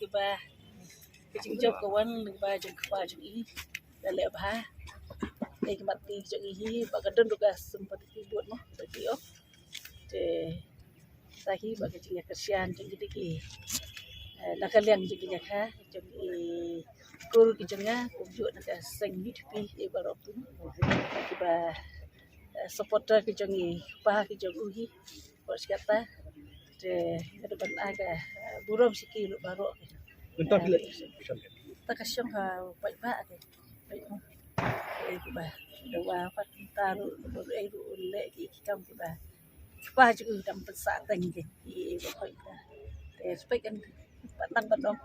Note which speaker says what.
Speaker 1: ke ba ke jing job kawan ke ba jing kpa jing i dale ba ke mati jing i ba gadon duga sempat buat mo tadi oh te sahi ba ke jing kesian jing ki nakaliang jing ha jing i kur ki jingnya kubjut nak sing hit pi e ba ro tu ki ba supporter ki jing i pa ki jing uhi bos kata te depan aga burom sikil baro
Speaker 2: Bentar bila.
Speaker 1: ta kasyong ha pai ba ke pai mo ki ba dawa pat taru ai ru le ki kam ki ba pa ju dam sa tang ki ba pai ka te spai kan patang padong